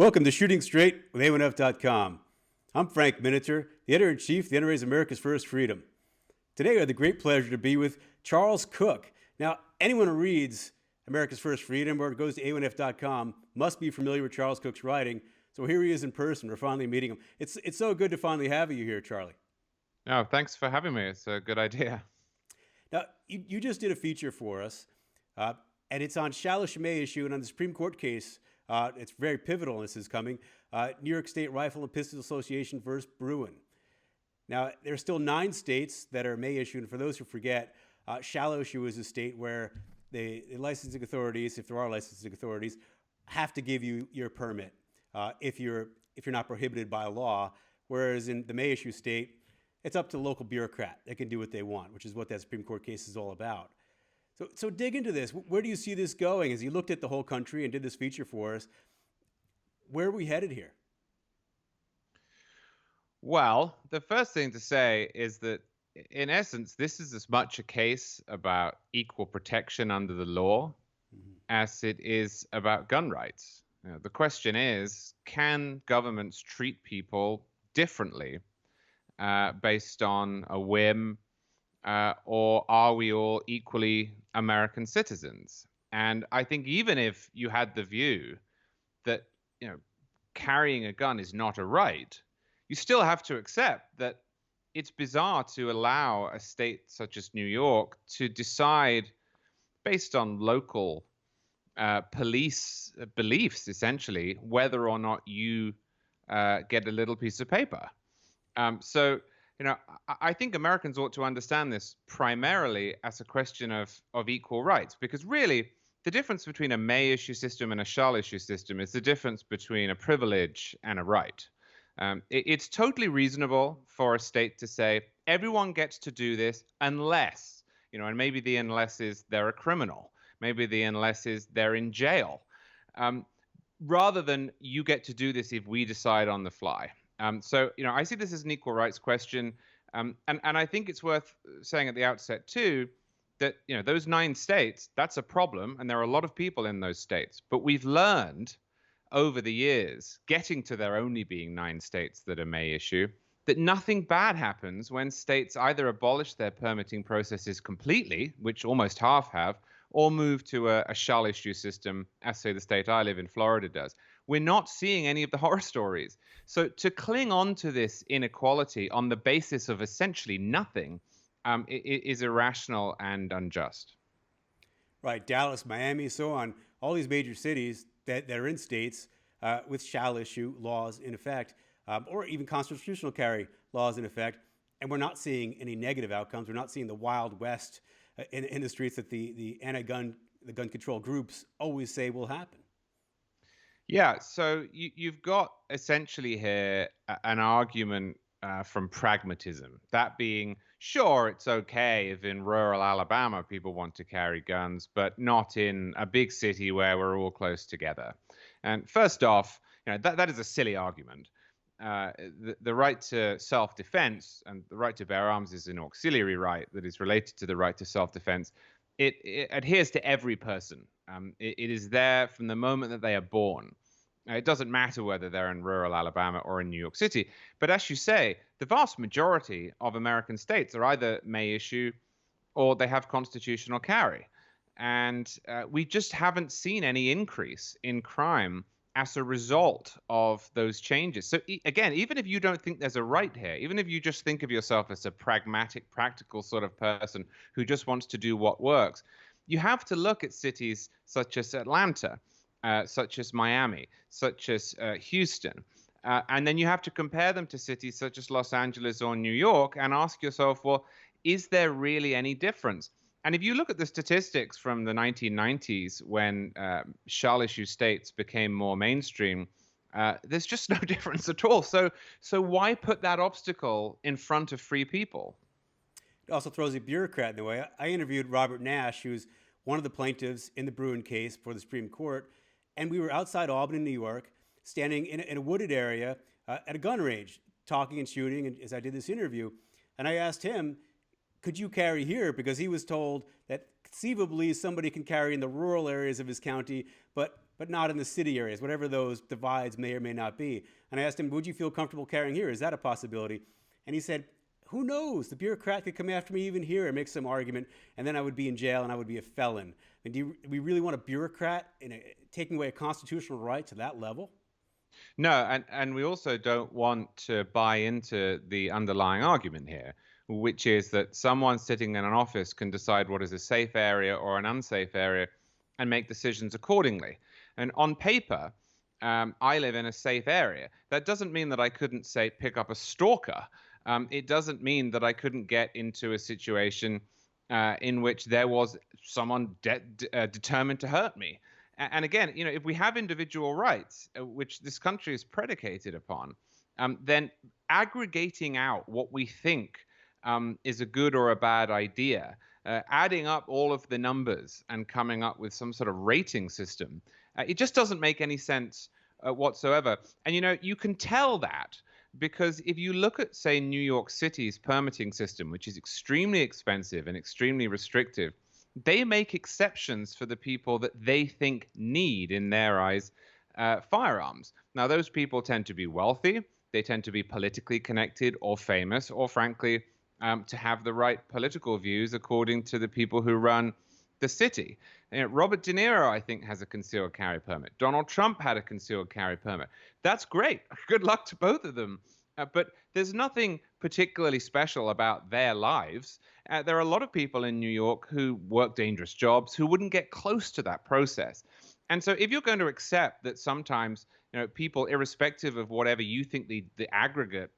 Welcome to Shooting Straight with A1F.com. I'm Frank Miniter, the editor-in-chief of the NRA's America's First Freedom. Today I have the great pleasure to be with Charles Cooke. Now, anyone who reads America's First Freedom or goes to A1F.com must be familiar with Charles Cooke's writing. So here he is in person. We're finally meeting him. It's so good to finally have you here, Charlie. Oh, thanks for having me. It's a good idea. Now, you just did a feature for us, and it's on Shallow May issue and on the Supreme Court case. It's very pivotal, and this is coming. New York State Rifle and Pistol Association versus Bruin. Now, there are still 9 states that are May issue, and for those who forget, Shallow issue is a state where the licensing authorities, if there are licensing authorities, have to give you your permit if you're not prohibited by law. Whereas in the May issue state, it's up to the local bureaucrat. They can do what they want, which is what that Supreme Court case is all about. So dig into this. Where do you see this going? As you looked at the whole country and did this feature for us, where are we headed here? Well, the first thing to say is that, in essence, this is as much a case about equal protection under the law as it is about gun rights. The question is, can governments treat people differently based on a whim, or are we all equally American citizens? And I think even if you had the view that, carrying a gun is not a right, you still have to accept that it's bizarre to allow a state such as New York to decide based on local police beliefs, essentially, whether or not you get a little piece of paper. I think Americans ought to understand this primarily as a question of equal rights, because really the difference between a May issue system and a shall issue system is the difference between a privilege and a right. It's totally reasonable for a state to say everyone gets to do this unless, and maybe the unless is they're a criminal, maybe the unless is they're in jail, rather than you get to do this if we decide on the fly. I see this as an equal rights question. And I think it's worth saying at the outset, too, that, those 9 states, that's a problem. And there are a lot of people in those states. But we've learned over the years, getting to there only being 9 states that are May issue, that nothing bad happens when states either abolish their permitting processes completely, which almost half have, or move to a shall issue system, as, say, the state I live in, Florida, does. We're not seeing any of the horror stories. So to cling on to this inequality on the basis of essentially nothing is irrational and unjust. Right, Dallas, Miami, so on, all these major cities that are in states with shall issue laws in effect, or even constitutional carry laws in effect, and we're not seeing any negative outcomes. We're not seeing the Wild West in the streets that the gun control groups always say will happen. Yeah, so you've got essentially here an argument from pragmatism, that being, sure, it's okay if in rural Alabama people want to carry guns, but not in a big city where we're all close together. And first off, that is a silly argument. The right to self-defense and the right to bear arms is an auxiliary right that is related to the right to self-defense. It adheres to every person. It is there from the moment that they are born. It doesn't matter whether they're in rural Alabama or in New York City. But as you say, the vast majority of American states are either May issue or they have constitutional carry. And we just haven't seen any increase in crime as a result of those changes. So again, even if you don't think there's a right here, even if you just think of yourself as a pragmatic, practical sort of person who just wants to do what works, you have to look at cities such as Atlanta, such as Miami, such as Houston. And then you have to compare them to cities such as Los Angeles or New York and ask yourself, well, is there really any difference? And if you look at the statistics from the 1990s when shall issue states became more mainstream, there's just no difference at all. So why put that obstacle in front of free people? It also throws a bureaucrat in the way. I interviewed Robert Nash, who's one of the plaintiffs in the Bruin case for the Supreme Court, and we were outside Albany, New York, standing in a wooded area at a gun range, talking and shooting, and as I did this interview. And I asked him, could you carry here? Because he was told that conceivably somebody can carry in the rural areas of his county, but but not in the city areas, whatever those divides may or may not be. And I asked him, would you feel comfortable carrying here? Is that a possibility? And he said, who knows? The bureaucrat could come after me even here and make some argument, and then I would be in jail and I would be a felon. And do we really want a bureaucrat taking away a constitutional right to that level? No, and we also don't want to buy into the underlying argument here, which is that someone sitting in an office can decide what is a safe area or an unsafe area and make decisions accordingly. And on paper, I live in a safe area. That doesn't mean that I couldn't, say, pick up a stalker. It doesn't mean that I couldn't get into a situation in which there was someone determined to hurt me. And again, if we have individual rights, which this country is predicated upon, then aggregating out what we think is a good or a bad idea, adding up all of the numbers and coming up with some sort of rating system, it just doesn't make any sense whatsoever. And you can tell that because if you look at, say, New York City's permitting system, which is extremely expensive and extremely restrictive, they make exceptions for the people that they think need, in their eyes, firearms. Now, those people tend to be wealthy. They tend to be politically connected or famous, or frankly, to have the right political views according to the people who run the city. Robert De Niro, I think, has a concealed carry permit. Donald Trump had a concealed carry permit. That's great. Good luck to both of them. But there's nothing particularly special about their lives. There are a lot of people in New York who work dangerous jobs who wouldn't get close to that process. And so if you're going to accept that sometimes people, irrespective of whatever you think the aggregate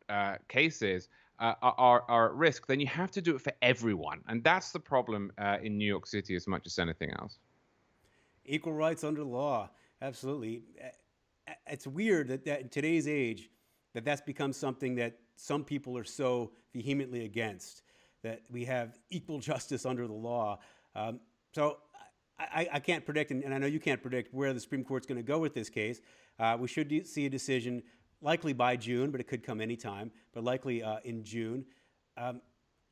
case is, are at risk, then you have to do it for everyone. And that's the problem in New York City as much as anything else. Equal rights under law. Absolutely. It's weird that in today's age, that's become something that some people are so vehemently against, that we have equal justice under the law. So I can't predict, and I know you can't predict where the Supreme Court's going to go with this case. We should see a decision likely by June, but it could come anytime, but likely in June.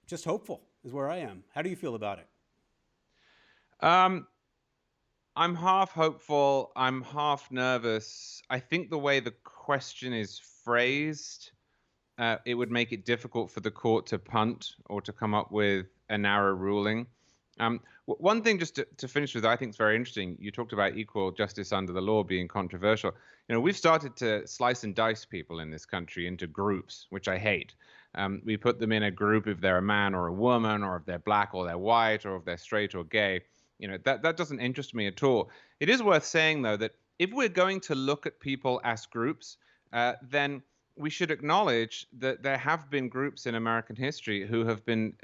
Just hopeful is where I am. How do you feel about it? I'm half hopeful. I'm half nervous. I think the way the question is phrased, it would make it difficult for the court to punt or to come up with a narrow ruling. One thing just to finish with, I think is very interesting. You talked about equal justice under the law being controversial. We've started to slice and dice people in this country into groups, which I hate. We put them in a group if they're a man or a woman, or if they're black or they're white, or if they're straight or gay. That doesn't interest me at all. It is worth saying, though, that if we're going to look at people as groups, then we should acknowledge that there have been groups in American history who have been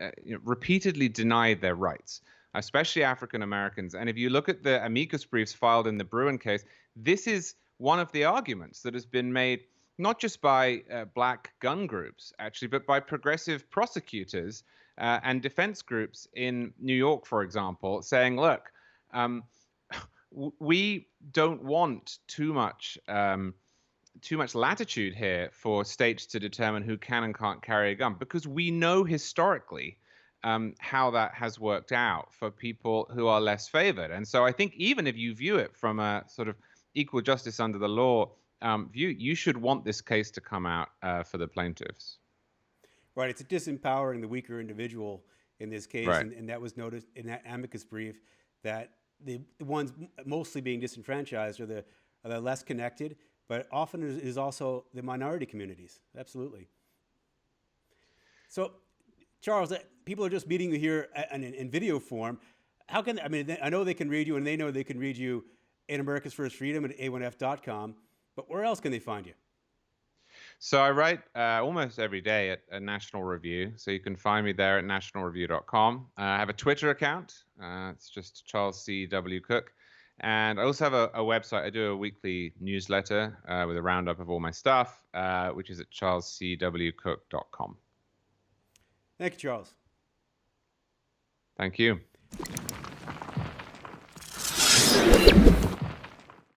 repeatedly denied their rights, especially African Americans. And if you look at the amicus briefs filed in the Bruin case, this is one of the arguments that has been made not just by black gun groups, actually, but by progressive prosecutors and defense groups in New York, for example, saying, look, we don't want too much latitude here for states to determine who can and can't carry a gun, because we know historically how that has worked out for people who are less favored. And so I think even if you view it from a sort of equal justice under the law view, you should want this case to come out for the plaintiffs. Right. It's disempowering the weaker individual in this case. Right. And that was noticed in that amicus brief, that the ones mostly being disenfranchised are the less connected, but often it is also the minority communities. Absolutely. So, Charles, people are just meeting you here in video form. How can, I know they can read you, and they know they can read you in America's First Freedom at a1f.com, but where else can they find you? So I write almost every day at National Review, so you can find me there at nationalreview.com. I have a Twitter account. It's just Charles C. W. Cooke. And I also have a website. I do a weekly newsletter with a roundup of all my stuff, which is at charlescwcooke.com. Thank you, Charles. Thank you.